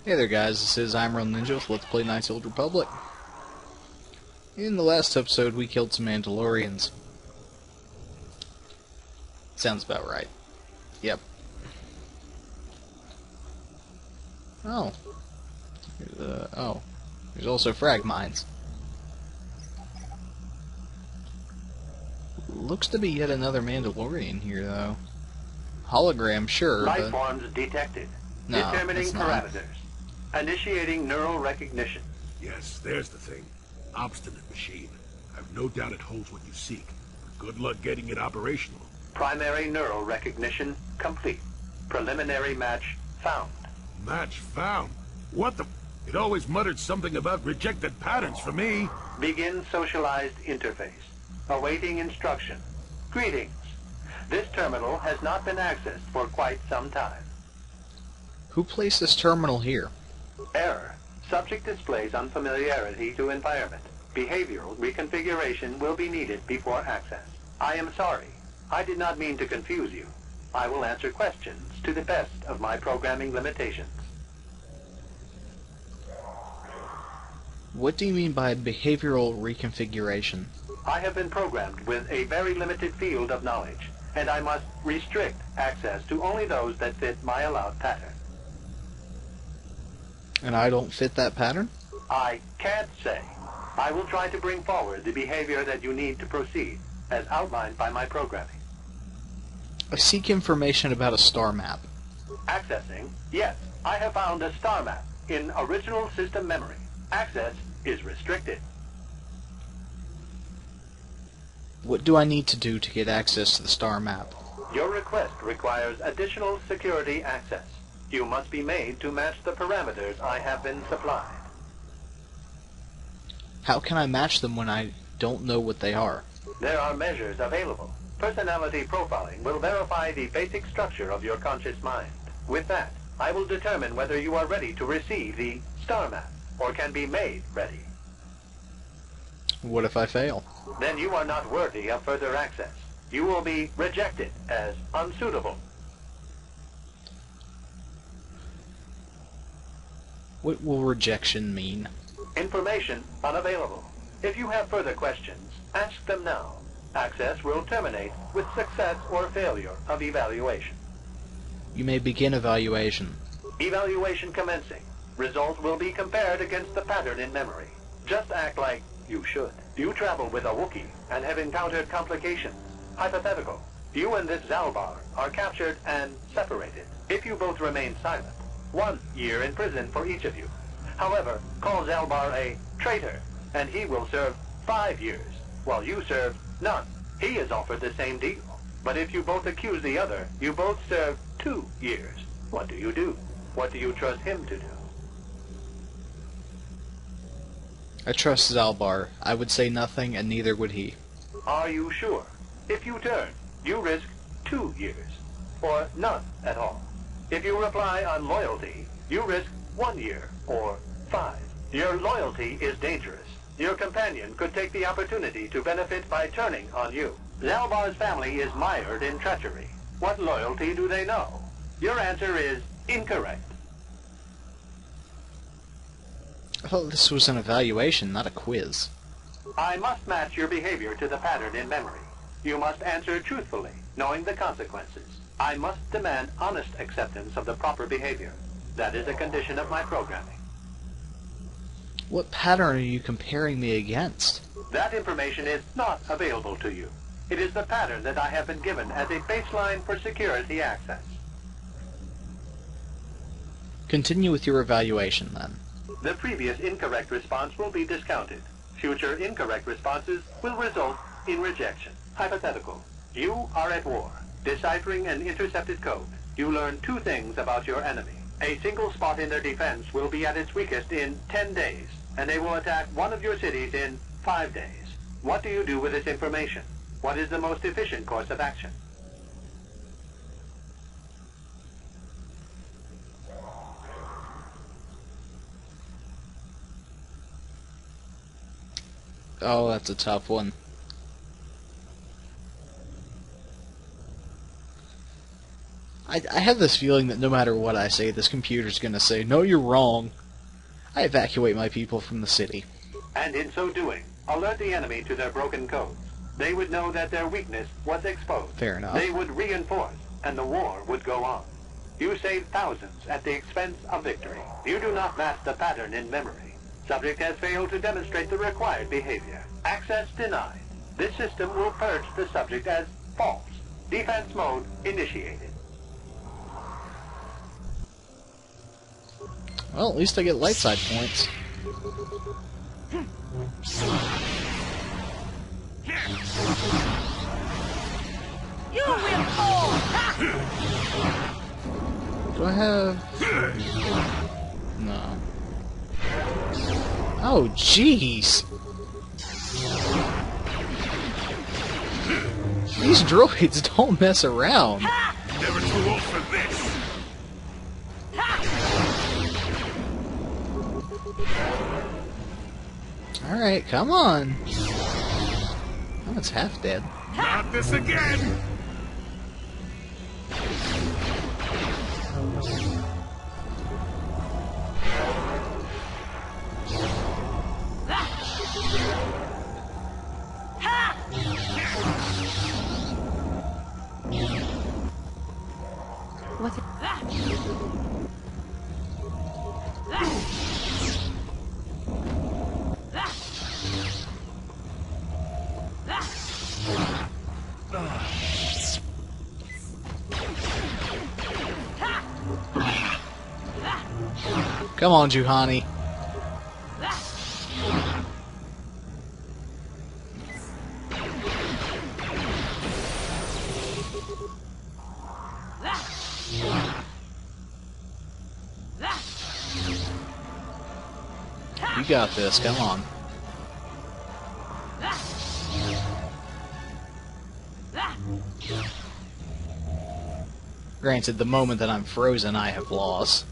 Hey there guys, this is I'm Real Ninja with Let's Play Knights of the Old Republic. In the last episode we killed some Mandalorians. Sounds about right. Yep. Oh. There's also frag mines. Looks to be yet another Mandalorian here though. Hologram, sure, Life but... forms detected. No, Determining it's not. parameters. Initiating neural recognition. Yes, there's the thing. Obstinate machine. I've no doubt it holds what you seek. Good luck getting it operational. Primary neural recognition complete. Preliminary match found. Match found. What the... It always muttered something about rejected patterns for me. Begin socialized interface. Awaiting instruction. Greetings. This terminal has not been accessed for quite some time. Who placed this terminal here? Error. Subject displays unfamiliarity to environment. Behavioral reconfiguration will be needed before access. I am sorry. I did not mean to confuse you. I will answer questions to the best of my programming limitations. What do you mean by behavioral reconfiguration? I have been programmed with a very limited field of knowledge, and I must restrict access to only those that fit my allowed pattern. And I don't fit that pattern? I can't say. I will try to bring forward the behavior that you need to proceed, as outlined by my programming. I seek information about a star map. Accessing? Yes, I have found a star map in original system memory. Access is restricted. What do I need to do to get access to the star map? Your request requires additional security access. You must be made to match the parameters I have been supplied. How can I match them when I don't know what they are? There are measures available. Personality profiling will verify the basic structure of your conscious mind. With that, I will determine whether you are ready to receive the star map, or can be made ready. What if I fail? Then you are not worthy of further access. You will be rejected as unsuitable. What will rejection mean? Information unavailable. If you have further questions, ask them now. Access will terminate with success or failure of evaluation. You may begin evaluation. Evaluation commencing. Results will be compared against the pattern in memory. Just act like you should. You travel with a Wookiee and have encountered complications. Hypothetical. You and this Zalbar are captured and separated. If you both remain silent, 1 year in prison for each of you. However, call Zalbar a traitor, and he will serve 5 years, while you serve none. He is offered the same deal. But if you both accuse the other, you both serve 2 years. What do you do? What do you trust him to do? I trust Zalbar. I would say nothing, and neither would he. Are you sure? If you turn, you risk 2 years, or none at all. If you reply on loyalty, you risk 1 year, or 5. Your loyalty is dangerous. Your companion could take the opportunity to benefit by turning on you. Zalbar's family is mired in treachery. What loyalty do they know? Your answer is incorrect. I thought this was an evaluation, not a quiz. I must match your behavior to the pattern in memory. You must answer truthfully, knowing the consequences. I must demand honest acceptance of the proper behavior. That is a condition of my programming. What pattern are you comparing me against? That information is not available to you. It is the pattern that I have been given as a baseline for security access. Continue with your evaluation, then. The previous incorrect response will be discounted. Future incorrect responses will result in rejection. Hypothetical. You are at war, deciphering an intercepted code. You learn 2 things about your enemy. A single spot in their defense will be at its weakest in 10 days, and they will attack one of your cities in 5 days. What do you do with this information? What is the most efficient course of action? Oh, that's a tough one. I have this feeling that no matter what I say, this computer's gonna say, no, you're wrong. I evacuate my people from the city. And in so doing, alert the enemy to their broken codes. They would know that their weakness was exposed. Fair enough. They would reinforce, and the war would go on. You save thousands at the expense of victory. You do not mask the pattern in memory. Subject has failed to demonstrate the required behavior. Access denied. This system will purge the subject as false. Defense mode initiated. Well, at least I get light side points. You will fall! Do I have... No. Oh, jeez! These droids don't mess around. Never too old for this. Alright, come on. Oh, it's half dead. Not this again. What's it? Come on, Juhani. You got this, come on. Granted, the moment that I'm frozen, I have lost.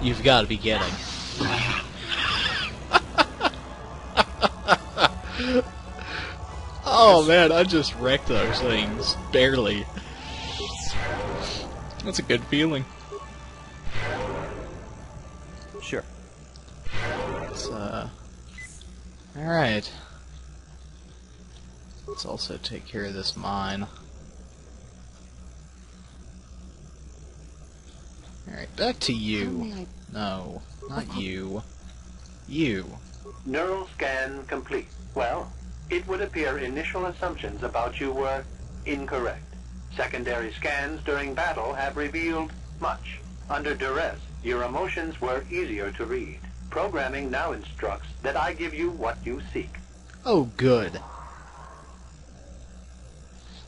You've got to be kidding. Oh man, I just wrecked those things. Barely. That's a good feeling. Sure. Let's, alright. Let's also take care of this mine. Alright, back to you. No, not you. You. Neural scan complete. Well, it would appear initial assumptions about you were incorrect. Secondary scans during battle have revealed much. Under duress, your emotions were easier to read. Programming now instructs that I give you what you seek. Oh, good.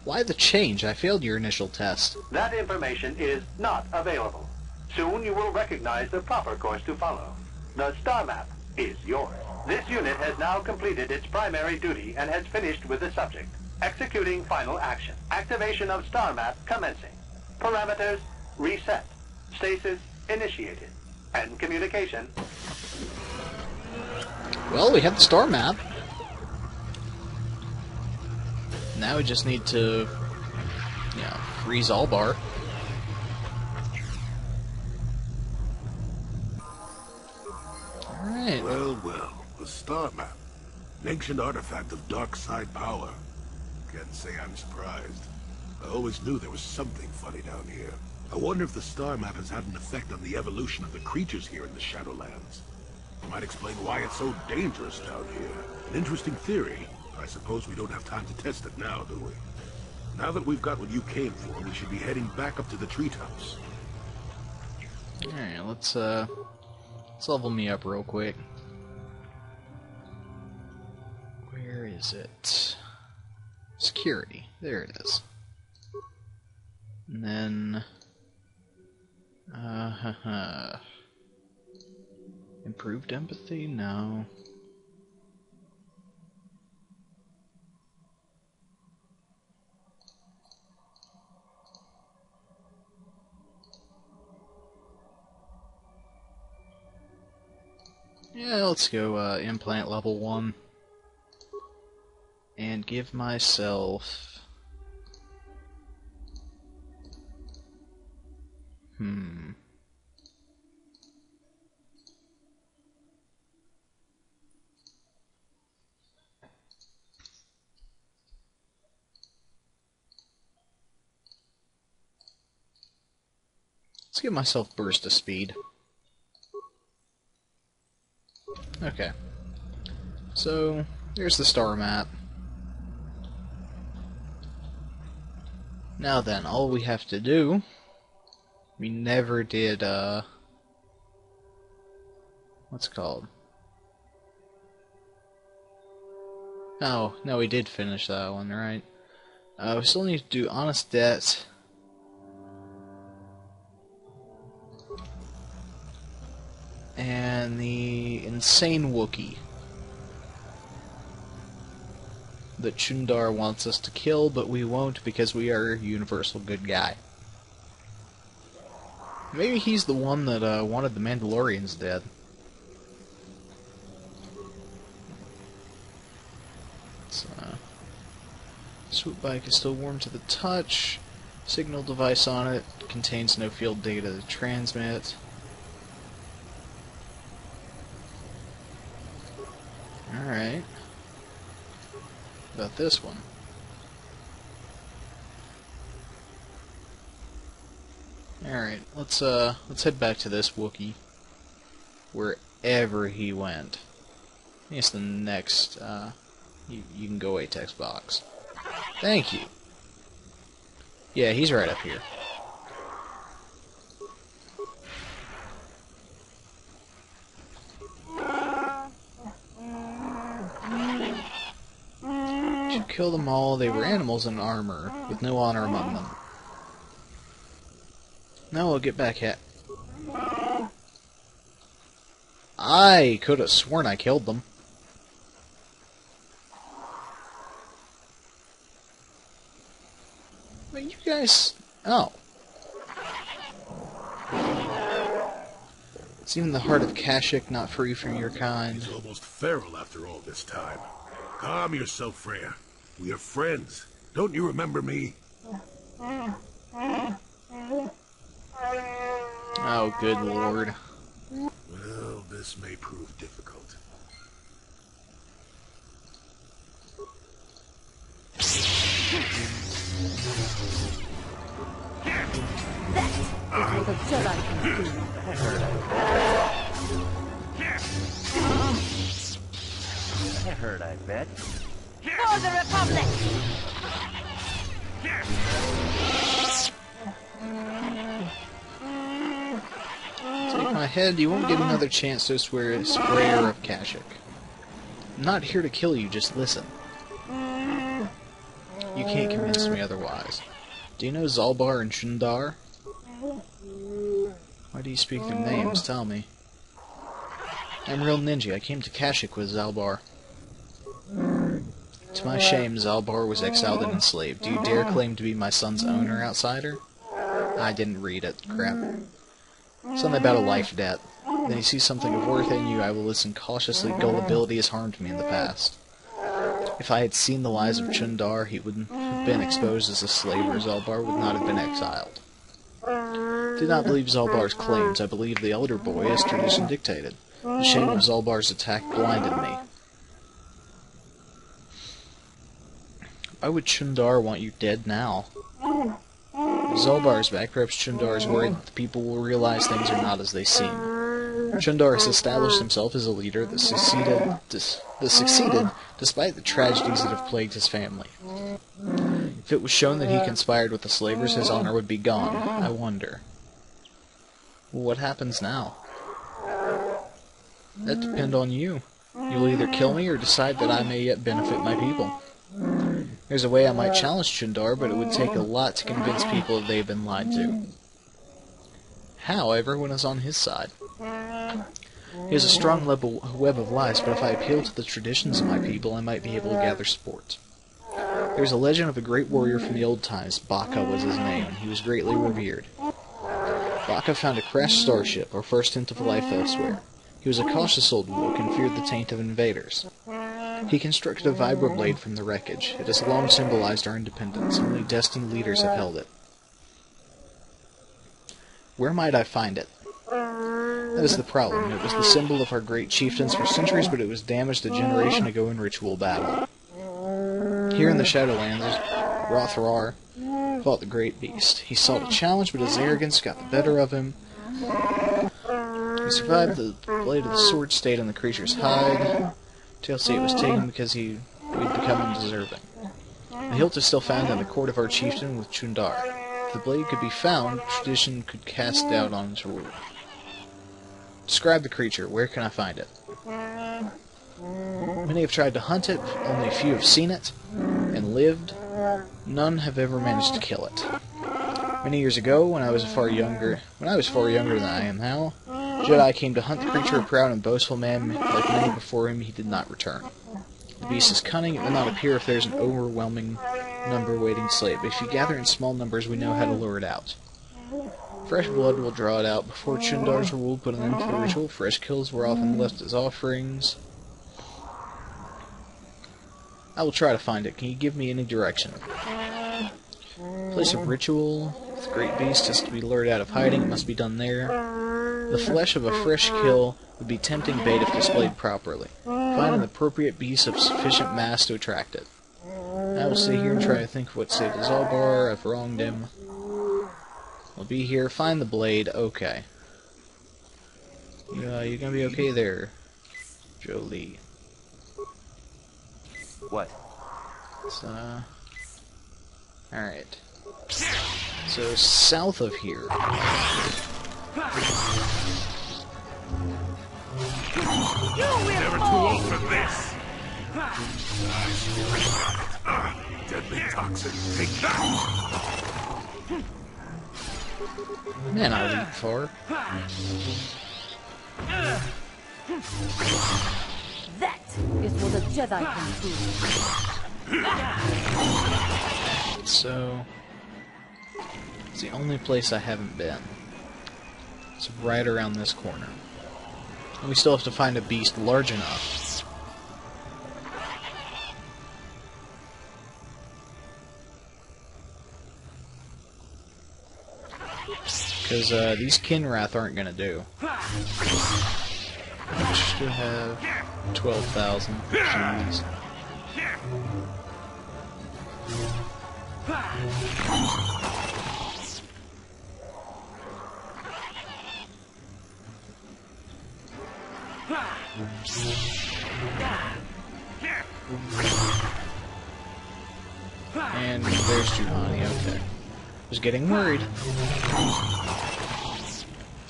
Why the change? I failed your initial test. That information is not available. Soon you will recognize the proper course to follow. The star map is yours. This unit has now completed its primary duty and has finished with the subject. Executing final action. Activation of star map commencing. Parameters reset. Stasis initiated. And communication. Well, we have the star map. Now we just need to, freeze Albar. Alright. Well, well, the star map. An ancient artifact of dark side power. Can't say I'm surprised. I always knew there was something funny down here. I wonder if the star map has had an effect on the evolution of the creatures here in the Shadowlands. It might explain why it's so dangerous down here. An interesting theory. I suppose we don't have time to test it now, do we? Now that we've got what you came for, we should be heading back up to the treetops. Alright, let's level me up real quick. Where is it? Security. There it is. And then... Improved empathy? No. Yeah, let's go implant level 1. And give myself... Let's give myself burst of speed. Okay. So, there's the star map. Now then, all we have to do... We never did, what's it called? Oh, no, we did finish that one, right? We still need to do honest debt. And the insane Wookiee that Chundar wants us to kill, but we won't because we are a universal good guy. Maybe he's the one that wanted the Mandalorians dead. Swoop bike is still warm to the touch. Signal device on it contains no field data to transmit. Alright. About this one. Alright, let's head back to this Wookiee. Wherever he went. I guess the next, you can go away, text box. Thank you. Yeah, he's right up here. Should kill them all. They were animals in armor, with no honor among them. Now we'll get back at... I could have sworn I killed them. But you guys... Oh. It's even the heart of Kashyyyk not free from your kind. He's almost feral after all this time. Calm yourself, Freya. We are friends. Don't you remember me? Oh, good lord. Well, this may prove difficult. That is what a Jedi can do. I heard, I bet. For the Republic! Take my head, you won't get another chance to swear a sprayer of Kashyyyk. I'm not here to kill you, just listen. You can't convince me otherwise. Do you know Zalbar and Chundar? Why do you speak their names? Tell me. I'm real ninja. I came to Kashyyyk with Zalbar. To my shame, Zalbar was exiled and enslaved. Do you dare claim to be my son's owner, outsider? I didn't read it. Crap. Something about a life debt. Then you see something of worth in you, I will listen cautiously. Gullibility has harmed me in the past. If I had seen the lies of Chundar, he would have been exposed as a slave, or Zalbar would not have been exiled. I did not believe Zalbar's claims. I believed the elder boy, as tradition dictated. The shame of Zalbar's attack blinded me. Why would Chundar want you dead now? Zalbar's back. Perhaps Chundar is worried that the people will realize things are not as they seem. Chundar has established himself as a leader that succeeded despite the tragedies that have plagued his family. If it was shown that he conspired with the slavers, his honor would be gone. I wonder. What happens now? That depends on you. You'll either kill me or decide that I may yet benefit my people. There's a way I might challenge Chundar, but it would take a lot to convince people that they have been lied to. How? Everyone is on his side. He has a strong web of lies, but if I appeal to the traditions of my people, I might be able to gather support. There's a legend of a great warrior from the old times. Baka was his name, and he was greatly revered. Baka found a crashed starship, our first hint of life elsewhere. He was a cautious old Wook and feared the taint of invaders. He constructed a vibroblade from the wreckage. It has long symbolized our independence. Only destined leaders have held it. Where might I find it? That is the problem. It was the symbol of our great chieftains for centuries, but it was damaged a generation ago in ritual battle. Here in the Shadowlands, Rothrar fought the great beast. He sought a challenge, but his arrogance got the better of him. He survived. The blade of the sword stayed on the creature's hide. Tales say it was taken because we'd become undeserving. The hilt is still found in the court of our chieftain with Chundar. If the blade could be found, tradition could cast doubt on its rule. Describe the creature. Where can I find it? Many have tried to hunt it, only a few have seen it and lived. None have ever managed to kill it. Many years ago, when I was far younger than I am now, Jedi came to hunt the creature. A proud and boastful man, like many before him, he did not return. The beast is cunning. It will not appear if there is an overwhelming number waiting to slay it, but if you gather in small numbers, we know how to lure it out. Fresh blood will draw it out. Before Chundar's rule put an end to the ritual, fresh kills were often left as offerings. I will try to find it. Can you give me any direction? Place of ritual. If the great beast is to be lured out of hiding, it must be done there. The flesh of a fresh kill would be tempting bait if displayed properly. Find an appropriate beast of sufficient mass to attract it. I will sit here and try to think of what saved Zalbar. I've wronged him. I'll be here. Find the blade. Okay. You gonna be okay there, Jolie? What? Alright. So, south of here. Never too old for this! Deadly toxin, take that! Man, I leap far. That is what a Jedi can do. So, it's the only place I haven't been. It's right around this corner. And we still have to find a beast large enough. Because these Kinrath aren't going to do. We should have 12,000. Jeez. And there's Juhani, okay. Was getting worried.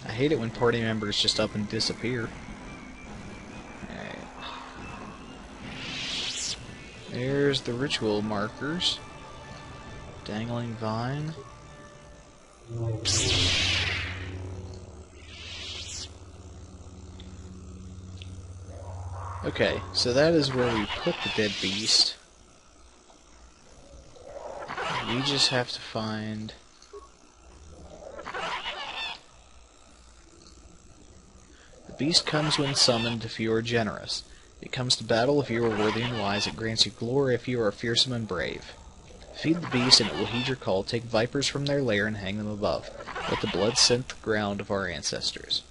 I hate it when party members just up and disappear. Alright. There's the ritual markers. Dangling vine. Okay, so that is where we put the dead beast. We just have to find... The beast comes when summoned if you are generous. It comes to battle if you are worthy and wise. It grants you glory if you are fearsome and brave. Feed the beast and it will heed your call. Take vipers from their lair and hang them above. Let the blood scent the ground of our ancestors.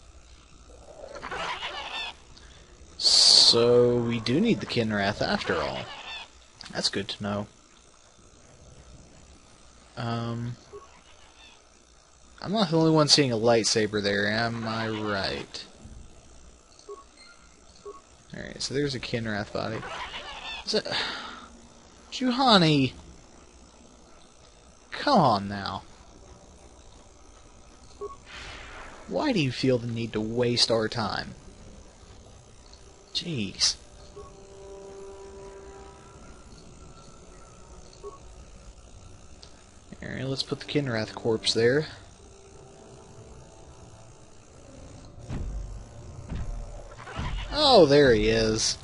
So, we do need the Kinrath after all. That's good to know. I'm not the only one seeing a lightsaber there, am I right? Alright, so there's a Kinrath body. Is it... Juhani! Come on now. Why do you feel the need to waste our time? Jeez. Alright, let's put the Kinrath corpse there. Oh, there he is.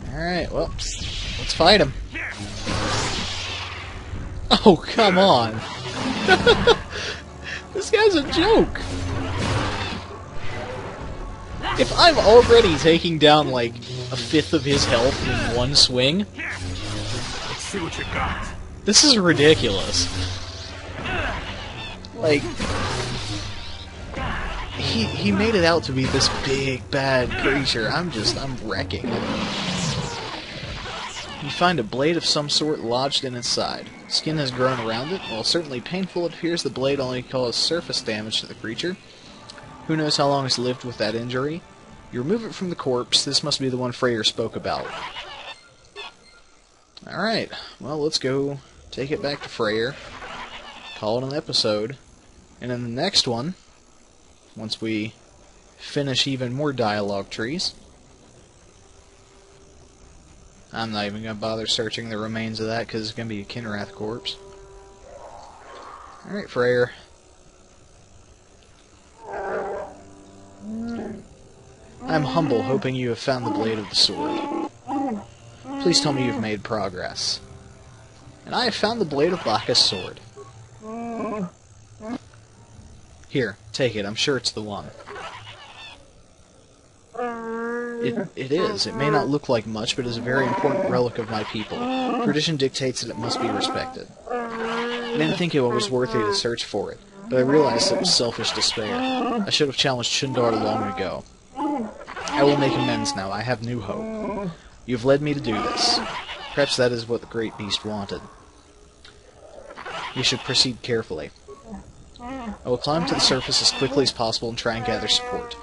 Alright, well, let's fight him. Oh, come on. This guy's a joke. If I'm already taking down like a fifth of his health in one swing, Let's see what you got. this is ridiculous. Like, he made it out to be this big bad creature. I'm wrecking it. You find a blade of some sort lodged in its side. Skin has grown around it. While certainly painful, it appears the blade only caused surface damage to the creature. Who knows how long it's lived with that injury? You remove it from the corpse. This must be the one Freyr spoke about. Alright, well, let's go take it back to Freyr. Call it an episode. And in the next one, once we finish even more dialogue trees, I'm not even going to bother searching the remains of that because it's going to be a Kinrath corpse. Alright, Freyr. I'm humble, hoping you have found the blade of the sword. Please tell me you've made progress. And I have found the blade of Bacchus' sword. Here, take it. I'm sure it's the one. It is. It may not look like much, but it is a very important relic of my people. Tradition dictates that it must be respected. I didn't think it was worthy to search for it, but I realized it was selfish despair. I should have challenged Shundar long ago. I will make amends now. I have new hope. You have led me to do this. Perhaps that is what the great beast wanted. We should proceed carefully. I will climb to the surface as quickly as possible and try and gather support.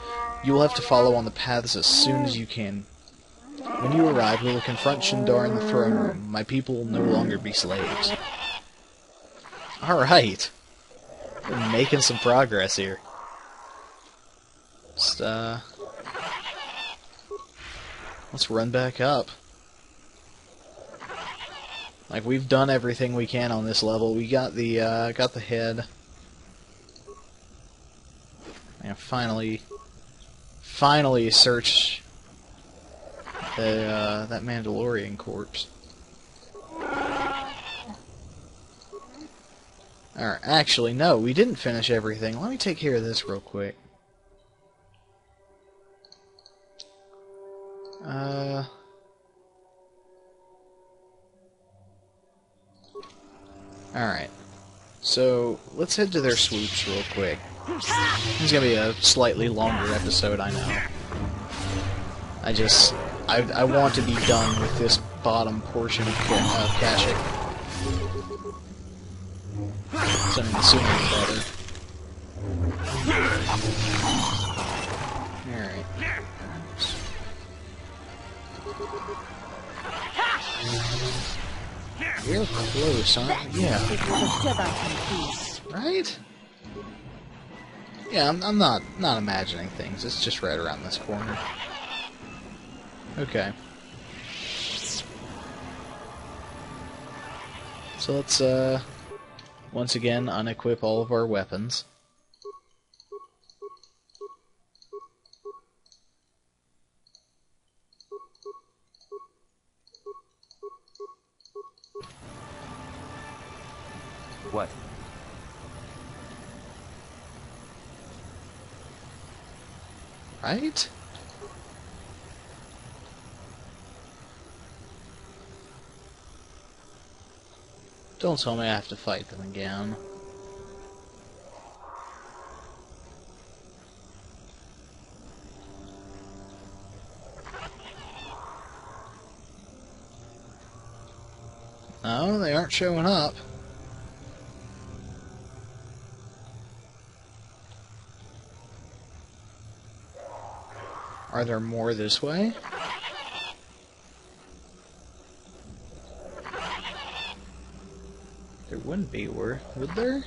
You will have to follow on the paths as soon as you can. When you arrive, we will confront Shundar in the throne room. My people will no longer be slaves. Alright. We're making some progress here. Just, let's run back up. Like, we've done everything we can on this level. We got the head. And finally search that Mandalorian corpse. Alright, actually, no, we didn't finish everything. Let me take care of this real quick. Alright. So, let's head to their swoops real quick. This is gonna be a slightly longer episode, I know. I want to be done with this bottom portion of Kashyyyk. So, I mean, the sooner the better. Alright. Real close, huh? Yeah. Right? Yeah, I'm not imagining things. It's just right around this corner. Okay. So let's, once again, unequip all of our weapons. What? Right? Don't tell me I have to fight them again. No, they aren't showing up. Are there more this way? There wouldn't be, would there?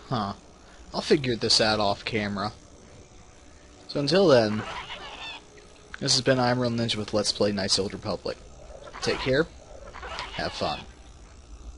Huh. I'll figure this out off camera. So until then, this has been I'm Real Ninja with Let's Play Knights of the Old Republic. Take care, have fun.